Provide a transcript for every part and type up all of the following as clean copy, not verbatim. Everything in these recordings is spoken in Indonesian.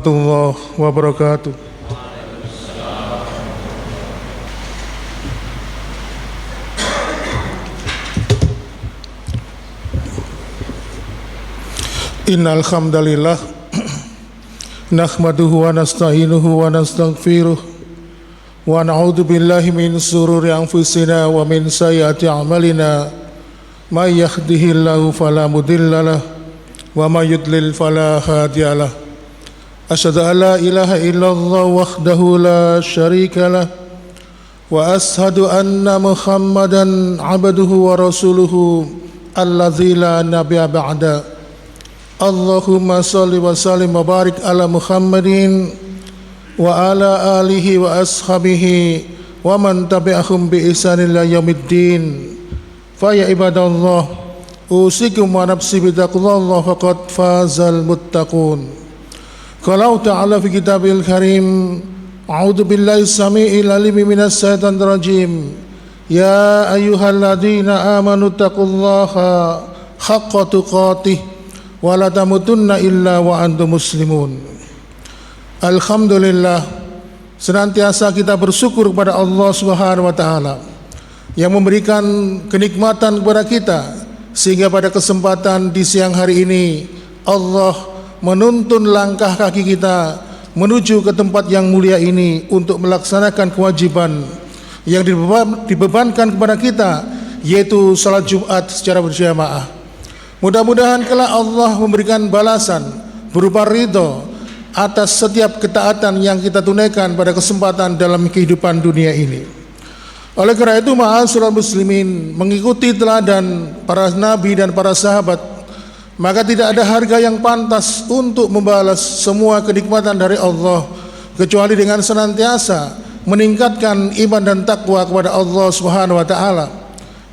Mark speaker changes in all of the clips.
Speaker 1: warahmatullahi wabarakatuh. Innal hamdalillah nahmaduhu wa nasta'inuhu wa nastaghfiruh wa na'udzu billahi min shururi anfusina wa min sayyiati a'malina may yahdihillahu fala mudhillalah wa may yudlil fala hadiyalah. Asyhadu an la ilaha illallah wahdahu la syarikalah wa asyhadu anna Muhammadan abduhu wa rasuluhu alladzi la nabiyya ba'da. Allahumma salli wa sallim wa barik ala Muhammadin wa ala alihi wa ashabihi wa man tabi'ahum bi ihsanin ila yaumiddin. Fa ya ibadallah, usikum wa nafsi bitaqwallah faqad fazal muttaqun. Qala ta'ala fi kitabil karim, a'udzu billahi samii'il alim minas syaitonir rajim. Ya ayyuhalladzina amanu taqullaha haqqa tuqatih wa la tamutunna illa wa antum muslimun. Alhamdulillah, senantiasa kita bersyukur kepada Allah Subhanahu wa taala yang memberikan kenikmatan kepada kita sehingga pada kesempatan di siang hari ini Allah menuntun langkah kaki kita menuju ke tempat yang mulia ini untuk melaksanakan kewajiban yang dibebankan kepada kita, yaitu salat Jumat secara berjamaah. Mudah-mudahan kelak Allah memberikan balasan berupa ridho atas setiap ketaatan yang kita tunaikan pada kesempatan dalam kehidupan dunia ini. Oleh karena itu, ma'asyiral muslimin, mengikuti teladan para nabi dan para sahabat, maka tidak ada harga yang pantas untuk membalas semua kenikmatan dari Allah kecuali dengan senantiasa meningkatkan iman dan takwa kepada Allah Subhanahu wa taala.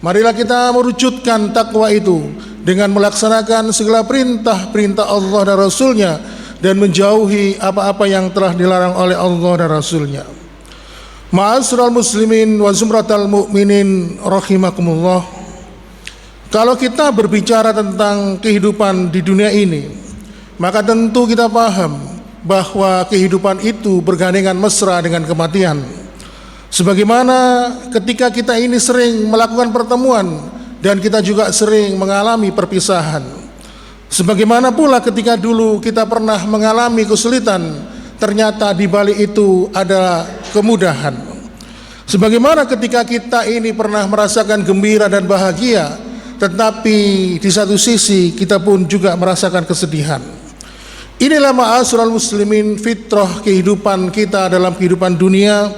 Speaker 1: Marilah kita merujukkan takwa itu dengan melaksanakan segala perintah-perintah Allah dan Rasul-Nya dan menjauhi apa-apa yang telah dilarang oleh Allah dan Rasul-Nya. Ma'asyiral muslimin wa zumratal mu'minin rahimakumullah. Kalau kita berbicara tentang kehidupan di dunia ini, maka tentu kita paham bahwa kehidupan itu bergandengan mesra dengan kematian. Sebagaimana ketika kita ini sering melakukan pertemuan dan kita juga sering mengalami perpisahan. Sebagaimana pula ketika dulu kita pernah mengalami kesulitan, ternyata di balik itu ada kemudahan. Sebagaimana ketika kita ini pernah merasakan gembira dan bahagia, tetapi di satu sisi kita pun juga merasakan kesedihan. Inilah ma'asyiral muslimin fitrah kehidupan kita dalam kehidupan dunia,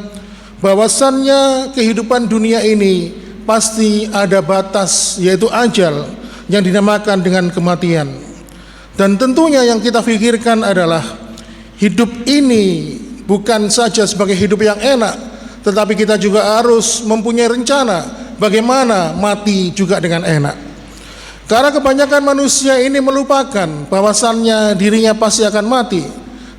Speaker 1: bahwasannya kehidupan dunia ini pasti ada batas, yaitu ajal yang dinamakan dengan kematian. Dan tentunya yang kita pikirkan adalah hidup ini bukan saja sebagai hidup yang enak, tetapi kita juga harus mempunyai rencana bagaimana mati juga dengan enak. Karena kebanyakan manusia ini melupakan bahwasannya dirinya pasti akan mati.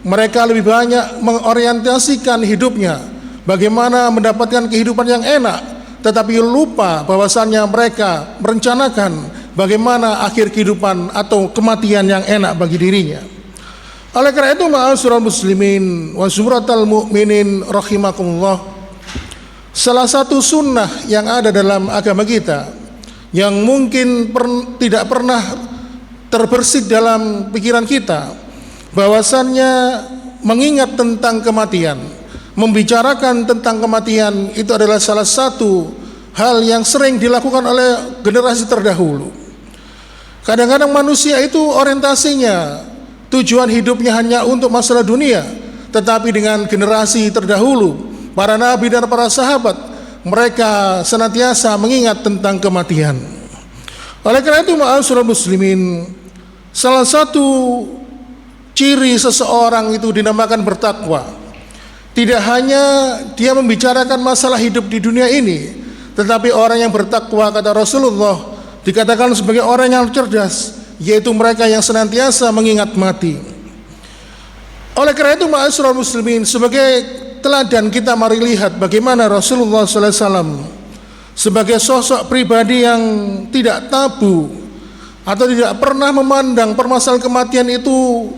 Speaker 1: Mereka lebih banyak mengorientasikan hidupnya bagaimana mendapatkan kehidupan yang enak, tetapi lupa bahwasannya mereka merencanakan bagaimana akhir kehidupan atau kematian yang enak bagi dirinya. Oleh karena itu, ma'asyiral muslimin wa zumratal mu'minin rahimakumullah, salah satu sunnah yang ada dalam agama kita yang mungkin tidak pernah terbersit dalam pikiran kita, bahwasannya mengingat tentang kematian, membicarakan tentang kematian itu adalah salah satu hal yang sering dilakukan oleh generasi terdahulu. Kadang-kadang manusia itu orientasinya, tujuan hidupnya hanya untuk masalah dunia, tetapi dengan generasi terdahulu, para nabi dan para sahabat, mereka senantiasa mengingat tentang kematian. Oleh karena itu, ma'asyiral muslimin, salah satu ciri seseorang itu dinamakan bertakwa. Tidak hanya dia membicarakan masalah hidup di dunia ini, tetapi orang yang bertakwa, kata Rasulullah, dikatakan sebagai orang yang cerdas, yaitu mereka yang senantiasa mengingat mati. Oleh karena itu, ma'asyiral muslimin, sebagai teladan kita mari lihat bagaimana Rasulullah SAW sebagai sosok pribadi yang tidak tabu atau tidak pernah memandang permasalahan kematian itu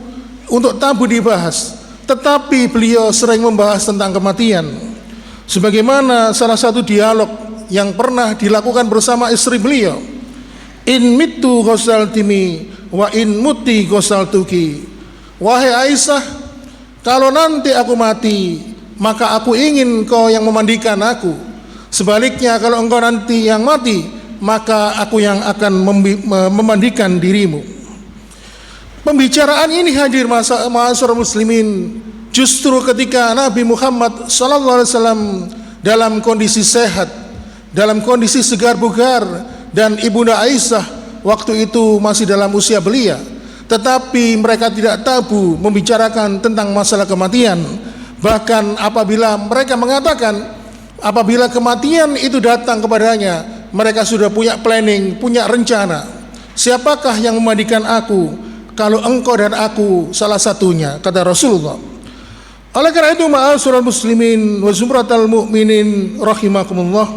Speaker 1: untuk tabu dibahas. tetapi beliau sering membahas tentang kematian. Sebagaimana salah satu dialog yang pernah dilakukan bersama istri beliau, in mittu ghasaltimi wa in muti ghasaltuki. Wahai Aisyah, kalau nanti aku mati, maka aku ingin kau yang memandikan aku. Sebaliknya kalau engkau nanti yang mati, maka aku yang akan memandikan dirimu. Pembicaraan ini hadir ma'asyiral muslimin justru ketika Nabi Muhammad SAW dalam kondisi sehat, dalam kondisi segar bugar, dan Ibunda Aisyah waktu itu masih dalam usia belia. Tetapi mereka tidak tabu membicarakan tentang masalah kematian. Bahkan apabila mereka mengatakan apabila kematian itu datang kepadanya, mereka sudah punya planning, punya rencana. Siapakah yang memandikan aku kalau engkau dan aku salah satunya, kata Rasulullah. Oleh karena itu, ma'asyiral muslimin wa zumratal mu'minin rahimakumullah,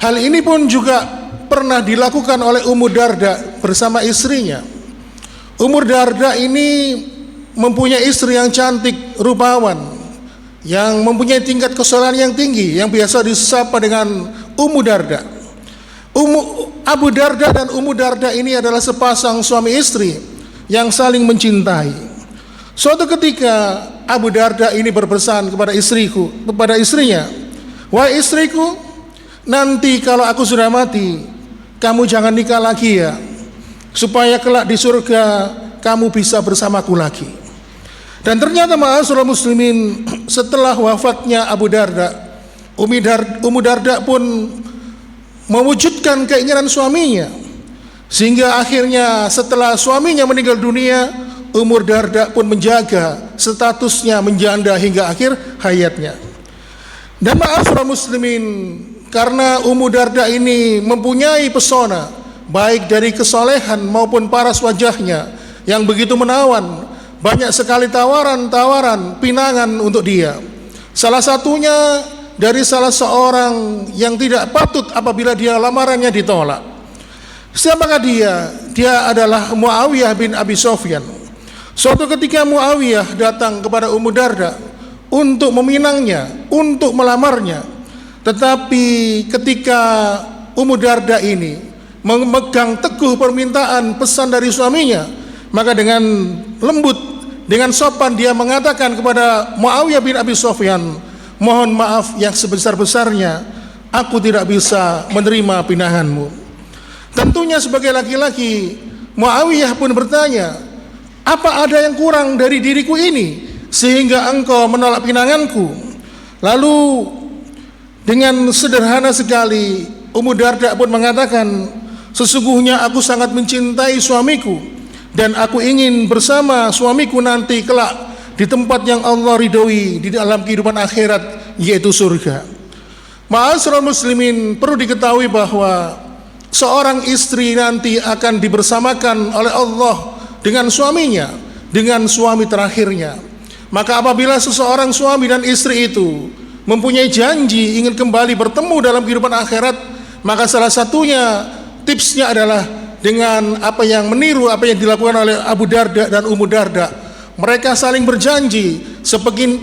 Speaker 1: hal ini pun juga pernah dilakukan oleh Ummu Darda bersama istrinya. Ummu Darda ini mempunyai istri yang cantik, rupawan, yang mempunyai tingkat kesolehan yang tinggi, yang biasa disapa dengan Ummu Darda. Abu Darda dan Ummu Darda ini adalah sepasang suami istri yang saling mencintai. Suatu ketika Abu Darda ini berpesan kepada istrinya, wahai istriku, nanti kalau aku sudah mati, kamu jangan nikah lagi ya, supaya kelak di surga kamu bisa bersamaku lagi. Dan ternyata ma'asyiral muslimin, setelah wafatnya Abu Darda, Ummu Darda pun mewujudkan keinginan suaminya, sehingga akhirnya setelah suaminya meninggal dunia, Ummu Darda pun menjaga statusnya menjanda hingga akhir hayatnya. Dan ma'asyiral muslimin, karena Ummu Darda ini mempunyai pesona baik dari kesolehan maupun paras wajahnya yang begitu menawan, banyak sekali tawaran-tawaran pinangan untuk dia. Salah satunya dari salah seorang yang tidak patut apabila dia lamarannya ditolak. Siapakah dia? Dia adalah Muawiyah bin Abi Sufyan. Suatu ketika Muawiyah datang kepada Ummu Darda untuk meminangnya, untuk melamarnya. Tetapi ketika Ummu Darda ini memegang teguh permintaan pesan dari suaminya, maka dengan lembut, dengan sopan dia mengatakan kepada Muawiyah bin Abi Sufyan, mohon maaf yang sebesar-besarnya, aku tidak bisa menerima pinanganmu. Tentunya sebagai laki-laki, Muawiyah pun bertanya, apa ada yang kurang dari diriku ini sehingga engkau menolak pinanganku? Lalu dengan sederhana sekali Ummu Darda pun mengatakan, sesungguhnya aku sangat mencintai suamiku dan aku ingin bersama suamiku nanti kelak di tempat yang Allah ridhoi di dalam kehidupan akhirat, yaitu surga. Ma'asyiral muslimin, perlu diketahui bahwa seorang istri nanti akan dibersamakan oleh Allah dengan suaminya, dengan suami terakhirnya. Maka apabila seseorang suami dan istri itu mempunyai janji ingin kembali bertemu dalam kehidupan akhirat, maka salah satunya tipsnya adalah dengan apa yang meniru apa yang dilakukan oleh Abu Darda dan Ummu Darda. Mereka saling berjanji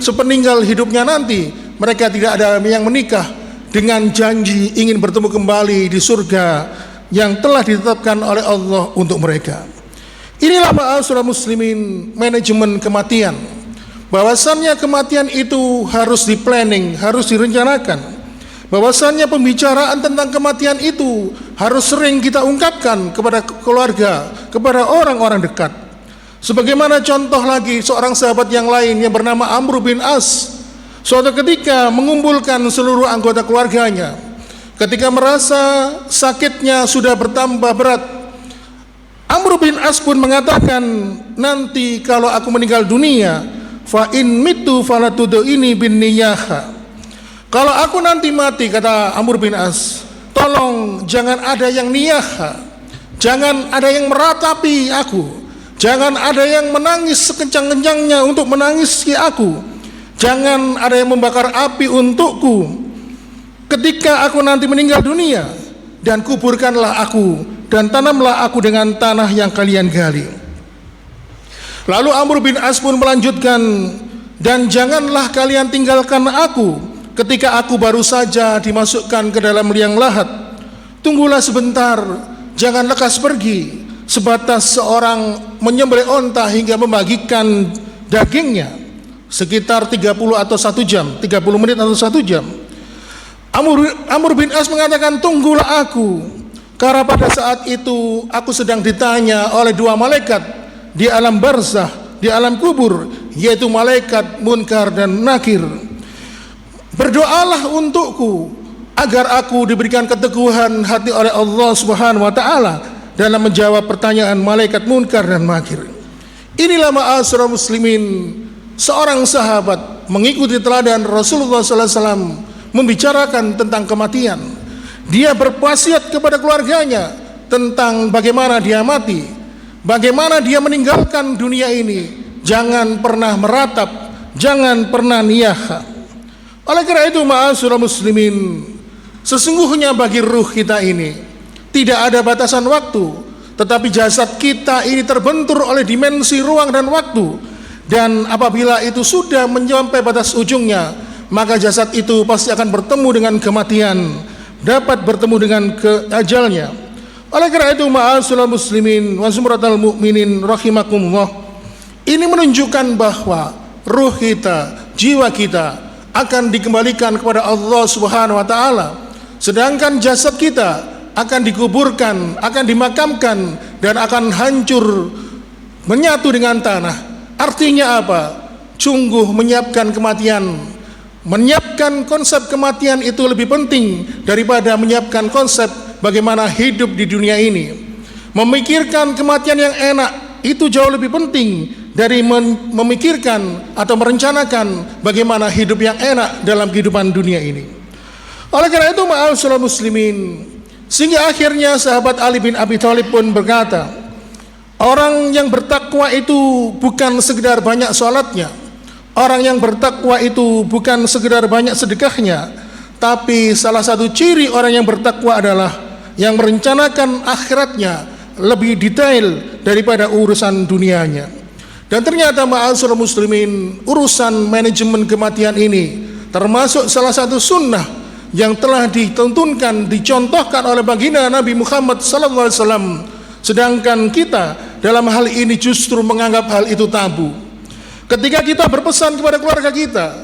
Speaker 1: sepeninggal hidupnya nanti mereka tidak ada yang menikah, dengan janji ingin bertemu kembali di surga yang telah ditetapkan oleh Allah untuk mereka. Inilah ma'asyiral muslimin manajemen kematian. Bahwasannya kematian itu harus di-planning, harus direncanakan. Bahwasannya pembicaraan tentang kematian itu harus sering kita ungkapkan kepada keluarga, kepada orang-orang dekat. Sebagaimana contoh lagi seorang sahabat yang lain yang bernama Amr bin As, suatu ketika mengumpulkan seluruh anggota keluarganya. Ketika merasa sakitnya sudah bertambah berat, Amr bin As pun mengatakan, nanti kalau aku meninggal dunia, fa in mitu falatudini bin niyaha. Kalau aku nanti mati, kata Amr bin As, tolong jangan ada yang niyaha, jangan ada yang meratapi aku, jangan ada yang menangis sekencang-kencangnya untuk menangisi aku, jangan ada yang membakar api untukku ketika aku nanti meninggal dunia, dan kuburkanlah aku dan tanamlah aku dengan tanah yang kalian gali. Lalu Amr bin As pun melanjutkan, Dan janganlah kalian tinggalkan aku ketika aku baru saja dimasukkan ke dalam liang lahat. Tunggulah sebentar, jangan lekas pergi, sebatas seorang menyembelih onta hingga membagikan dagingnya, sekitar 30 atau 1 jam, 30 menit atau 1 jam. Amr bin As mengatakan, tunggulah aku, karena pada saat itu aku sedang ditanya oleh 2 malaikat di alam barzah, di alam kubur, yaitu malaikat Munkar dan Nakir. Berdoalah untukku agar aku diberikan keteguhan hati oleh Allah Subhanahu wa taala dalam menjawab pertanyaan malaikat Munkar dan Nakir. Inilah ma'asyiral muslimin, seorang sahabat mengikuti teladan Rasulullah sallallahu alaihi wasallam membicarakan tentang kematian. Dia berwasiat kepada keluarganya tentang bagaimana dia mati, bagaimana dia meninggalkan dunia ini. Jangan pernah meratap, jangan pernah niyaha. Oleh karena itu ma'asyiral muslimin, sesungguhnya bagi ruh kita ini tidak ada batasan waktu, tetapi jasad kita ini terbentur oleh dimensi ruang dan waktu. Dan apabila itu sudah menyampai batas ujungnya, maka jasad itu pasti akan bertemu dengan kematian, dapat bertemu dengan ajalnya. Oleh karena itu ma'asyiral muslimin wa zumratal mu'minin rahimakumullah, ini menunjukkan bahwa ruh kita, jiwa kita akan dikembalikan kepada Allah Subhanahu wa taala, sedangkan jasad kita akan dikuburkan, akan dimakamkan dan akan hancur menyatu dengan tanah. Artinya apa? Sungguh menyiapkan kematian, menyiapkan konsep kematian itu lebih penting daripada menyiapkan konsep bagaimana hidup di dunia ini. Memikirkan kematian yang enak itu jauh lebih penting dari memikirkan atau merencanakan bagaimana hidup yang enak dalam kehidupan dunia ini. Oleh karena itu ma'asyiral muslimin, sehingga akhirnya sahabat Ali bin Abi Thalib pun berkata, orang yang bertakwa itu bukan sekedar banyak salatnya, orang yang bertakwa itu bukan sekedar banyak sedekahnya, tapi salah satu ciri orang yang bertakwa adalah yang merencanakan akhiratnya lebih detail daripada urusan dunianya. Dan ternyata ma'asyiral muslimin, urusan manajemen kematian ini termasuk salah satu sunnah yang telah dituntunkan, dicontohkan oleh baginda Nabi Muhammad sallallahu alaihi wasallam. Sedangkan kita dalam hal ini justru menganggap hal itu tabu. Ketika kita berpesan kepada keluarga kita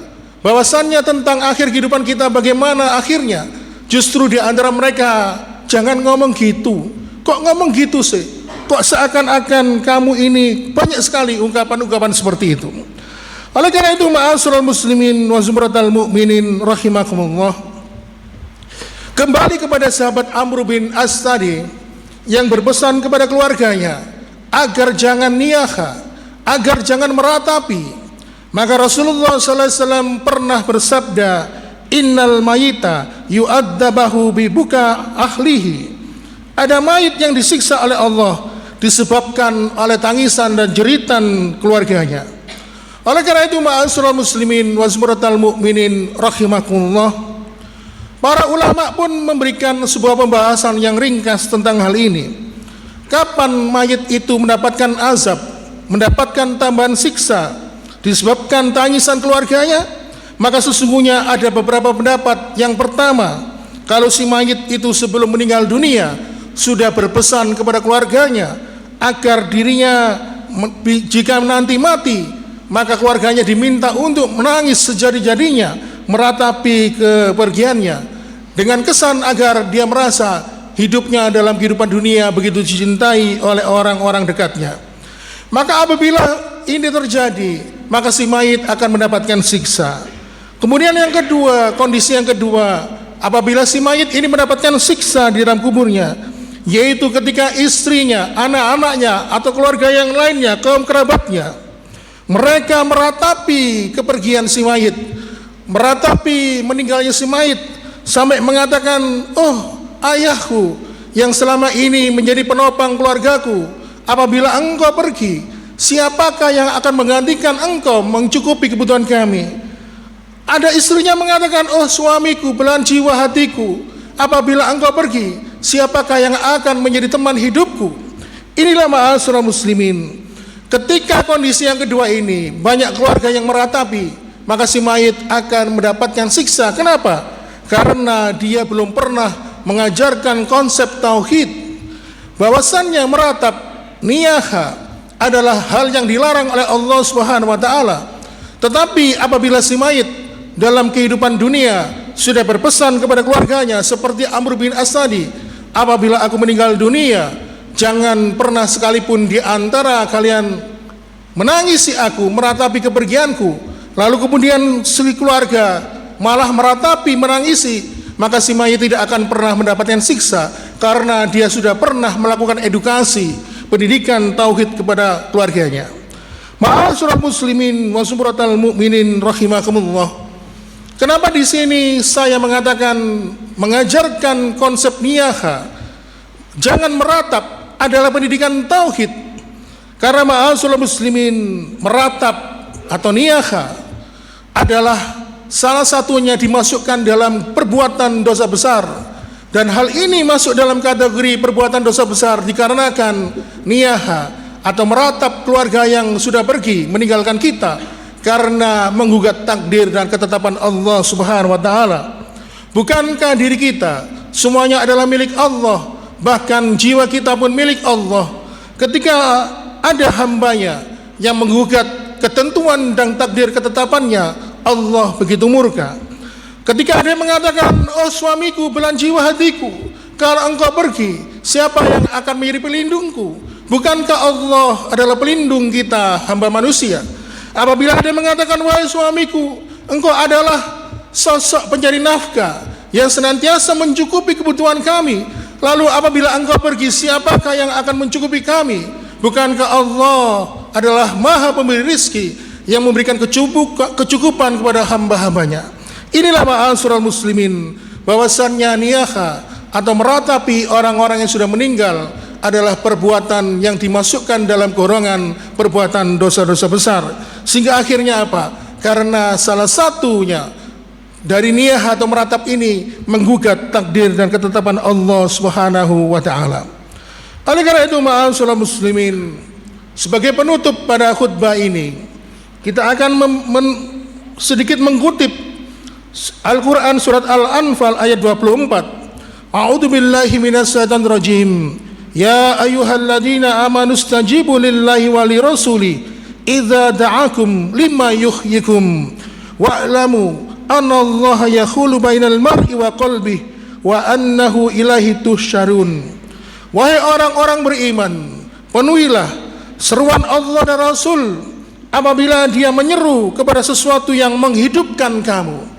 Speaker 1: bahwasannya tentang akhir kehidupan kita bagaimana akhirnya, justru di antara mereka, jangan ngomong gitu. Kok ngomong gitu sih? Kok seakan-akan kamu ini banyak sekali ungkapan-ungkapan seperti itu. Oleh karena itu ma'asyiral muslimin wa zumratal mu'minin rahimakumullah, kembali kepada sahabat Amr bin As tadi yang berpesan kepada keluarganya agar jangan niyaha, agar jangan meratapi. Maka Rasulullah sallallahu alaihi wasallam pernah bersabda, innal mayita yu'adzabahu bi buka ahlihi. Ada mayit yang disiksa oleh Allah disebabkan oleh tangisan dan jeritan keluarganya. Oleh karena itu ma'asyiral muslimin wa zumratal mu'minin rahimakumullah, para ulama pun memberikan sebuah pembahasan yang ringkas tentang hal ini. Kapan mayit itu mendapatkan azab, mendapatkan tambahan siksa disebabkan tangisan keluarganya? Maka sesungguhnya ada beberapa pendapat. Yang pertama, kalau si mayit itu sebelum meninggal dunia sudah berpesan kepada keluarganya agar dirinya jika nanti mati, maka keluarganya diminta untuk menangis sejadi-jadinya meratapi kepergiannya, dengan kesan agar dia merasa hidupnya dalam kehidupan dunia begitu dicintai oleh orang-orang dekatnya. Maka apabila ini terjadi, maka si mayit akan mendapatkan siksa. Kemudian yang kedua, kondisi yang kedua, apabila si mayit ini mendapatkan siksa di dalam kuburnya, yaitu ketika istrinya, anak-anaknya atau keluarga yang lainnya, kaum kerabatnya, mereka meratapi kepergian si mayit, meratapi meninggalnya si mayit, sampai mengatakan, oh ayahku yang selama ini menjadi penopang keluargaku, apabila engkau pergi, siapakah yang akan menggantikan engkau mencukupi kebutuhan kami? Ada istrinya mengatakan, oh suamiku, belahan jiwa hatiku, apabila engkau pergi, siapakah yang akan menjadi teman hidupku? Inilah ma'asyiral muslimin, Ketika kondisi yang kedua ini banyak keluarga yang meratapi, maka si mayit akan mendapatkan siksa. Kenapa? Karena dia belum pernah mengajarkan konsep tauhid, bahwasannya meratap niyaha adalah hal yang dilarang oleh Allah Subhanahu wa taala. Tetapi apabila si mayit dalam kehidupan dunia sudah berpesan kepada keluarganya seperti Amr bin As tadi, apabila aku meninggal dunia, jangan pernah sekalipun di antara kalian menangisi aku, meratapi kepergianku. Lalu kemudian si keluarga malah meratapi, menangisi, maka si mayit tidak akan pernah mendapatkan siksa karena dia sudah pernah melakukan edukasi pendidikan tauhid kepada keluarganya. Ma'asyiral muslimin wa sumratal mu'minin rahimakumullah. Kenapa di sini saya mengatakan mengajarkan konsep niyaha, jangan meratap, adalah pendidikan tauhid? Karena ma'asyiral muslimin, meratap atau niyaha adalah salah satunya dimasukkan dalam perbuatan dosa besar, dan hal ini masuk dalam kategori perbuatan dosa besar dikarenakan niyaha atau meratap keluarga yang sudah pergi meninggalkan kita karena menggugat takdir dan ketetapan Allah Subhanahu wa taala. Bukankah diri kita semuanya adalah milik Allah, bahkan jiwa kita pun milik Allah? Ketika ada hambanya yang menggugat ketentuan dan takdir ketetapannya, Allah begitu murka. Ketika ada yang mengatakan, oh suamiku, belahan jiwa hatiku, kalau engkau pergi, siapa yang akan menjadi pelindungku? Bukankah Allah adalah pelindung kita, hamba manusia? Apabila ada yang mengatakan, wahai suamiku, engkau adalah sosok pencari nafkah yang senantiasa mencukupi kebutuhan kami, lalu apabila engkau pergi, siapakah yang akan mencukupi kami? Bukankah Allah adalah maha pemberi rizki yang memberikan kecukupan kepada hamba-hambanya? Inilah ma'asyiral muslimin, bahwasannya niyaha atau meratapi orang-orang yang sudah meninggal adalah perbuatan yang dimasukkan dalam golongan perbuatan dosa-dosa besar. Sehingga akhirnya apa? Karena salah satunya dari niyaha atau meratap ini menggugat takdir dan ketetapan Allah Subhanahu wa taala. Oleh karena itu ma'asyiral muslimin, sebagai penutup pada khutbah ini, kita akan sedikit mengutip Al-Quran surat Al-Anfal ayat 24. A'udzu billahi minasyaitonir rajim. Ya ayyuhalladzina amanu stajibu lillahi wa lirasuli idza da'akum lima yuhyikum wa'lamu annallaha yakhulu bainal mar'i wa qalbihi wa annahu ilaihi tuhsyarun. Wahai orang-orang beriman, penuhilah seruan Allah dan Rasul apabila dia menyeru kepada sesuatu yang menghidupkan kamu.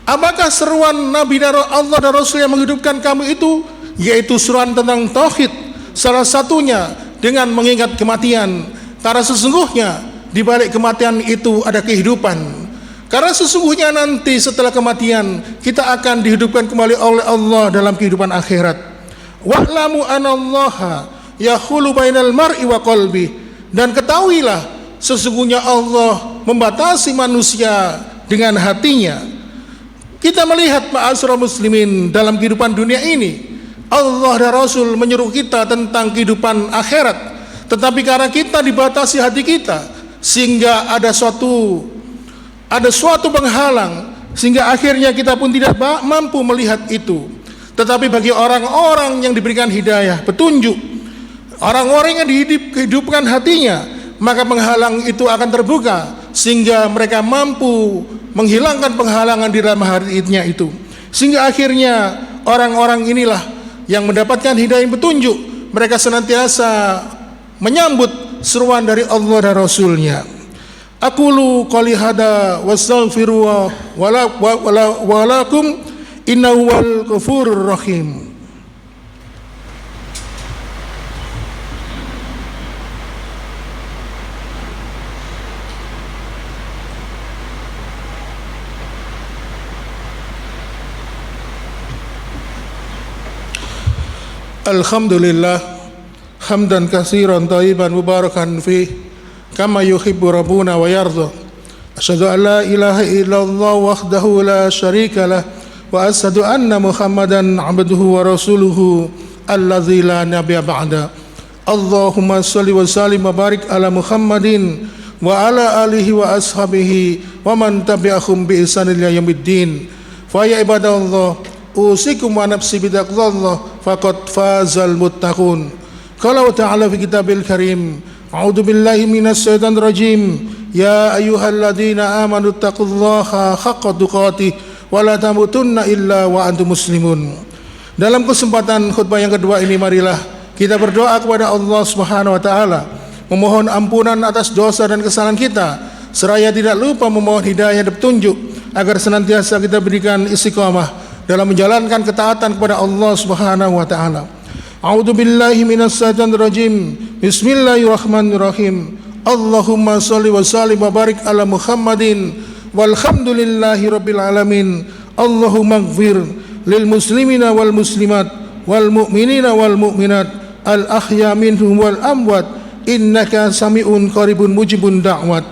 Speaker 1: Apakah seruan Nabi dan Allah dan Rasul yang menghidupkan kamu itu? Yaitu seruan tentang tauhid, salah satunya dengan mengingat kematian. Karena sesungguhnya di balik kematian itu ada kehidupan. Karena sesungguhnya nanti setelah kematian kita akan dihidupkan kembali oleh Allah dalam kehidupan akhirat. Wa'lamu anallaha yahulu bainal mar'i wa qalbi. Dan ketahuilah sesungguhnya Allah membatasi manusia dengan hatinya. Kita melihat ma'asyiral muslimin, dalam kehidupan dunia ini Allah dan Rasul menyuruh kita tentang kehidupan akhirat, tetapi karena kita dibatasi hati kita sehingga ada suatu penghalang, sehingga akhirnya kita pun tidak mampu melihat itu. Tetapi bagi orang-orang yang diberikan hidayah, petunjuk, orang-orang yang dihidupkan hatinya, maka penghalang itu akan terbuka sehingga mereka mampu menghilangkan penghalangan di dalam hatinya itu. Sehingga akhirnya orang-orang inilah yang mendapatkan hidayah petunjuk. Mereka senantiasa menyambut seruan dari Allah dan Rasulnya. Aqulu qouli hada wastaghfiru wa lakum innahu wal ghafurur rahim. Alhamdulillah hamdan katsiran thayyiban mubarakan fih kama yuhibbu rabbuna wa yarda. Asyhadu an la ilaha illallah wahdahu la syarika lah wa asyhadu anna Muhammadan abduhu wa rasuluhu allazi la nabiyya ba'da. Allahumma salli wa sallim wa barik ala Muhammadin wa ala alihi wa ashabihi wa man tabi'ahum bi ihsan ila yaumiddin. Fa ya ibadallah, usikum wa nafsi bitaqwallah faqad fazal muttaqun. Qala ta'ala fi kitabil karim, a'udzu billahi minas syaitonir rajim. Ya ayyuhalladzina amanu taqullaha haqqa tuqatih wa la tamutunna illa wa antum muslimun. Dalam kesempatan khutbah yang kedua ini, marilah kita berdoa kepada Allah Subhanahu wa taala, memohon ampunan atas dosa dan kesalahan kita, seraya tidak lupa memohon hidayah dan petunjuk agar senantiasa kita berikan istiqamah dalam menjalankan ketaatan kepada Allah Subhanahu wa taala. A'udzu billahi minas syaitonir rajim. Bismillahirrahmanirrahim. Allahumma salli wa sallim wa barik ala Muhammadin walhamdulillahi rabbil alamin. Allahumma ighfir lil muslimina wal muslimat wal mu'minina wal mu'minat al ahya minhum wal amwat innaka sami'un qaribun mujibun da'wat.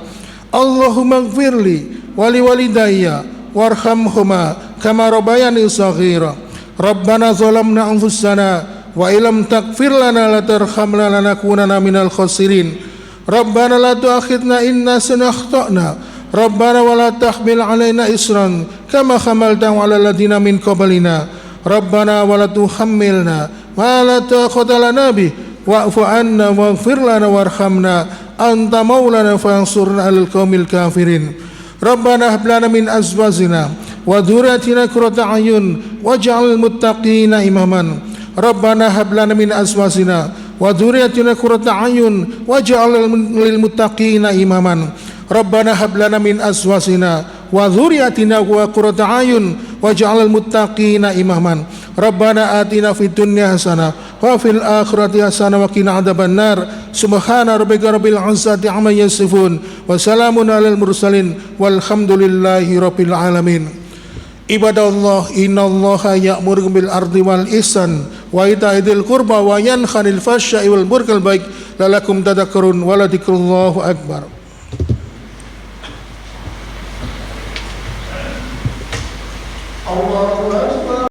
Speaker 1: Allahumma ighfirli wa li walidayya warhamhuma kama rabbayani shaghira. Rabbana zalamna anfusana wa illam taghfir lana la tarhamna lanakunanna minal khasirin. Rabbana la tu'akhidna inna sanakhta'na. Rabbana wa la tahmil 'alaina isran kama hamaltahu 'alal ladzina min qablina. Rabbana wa la tuhammilna ma la taqata lana bih wa'fu 'anna waghfir lana warhamna anta maulana fansurna 'alal qaumil kafirin. Rabbana hab lana min azwajina wa dhurriyyatina qurrata a'yun waj'alna lil muttaqina imaman. Rabbana hab lana min azwajina wa dzurriyyatina qurrata a'yun waj'al lil muttaqina imaman. Rabbana hab lana min azwajina wa dzurriyyatina qurrata a'yun waj'al lil muttaqina imaman. Rabbana atina fid dunya hasanah wa fil akhirati hasanah wa qina adzabannar. Subhana rabbika rabbil izzati amma yasifun wa salamun alal mursalin walhamdulillahi rabbil alamin. Ibadallah, innallaha ya'muru bil ardi wal ihsan wa ita'i dzil qurba wa yanha 'anil fahsya'i wal munkari wal baghi la'allakum tadhakkarun wa la dzikrullahu akbar. Allahu akbar.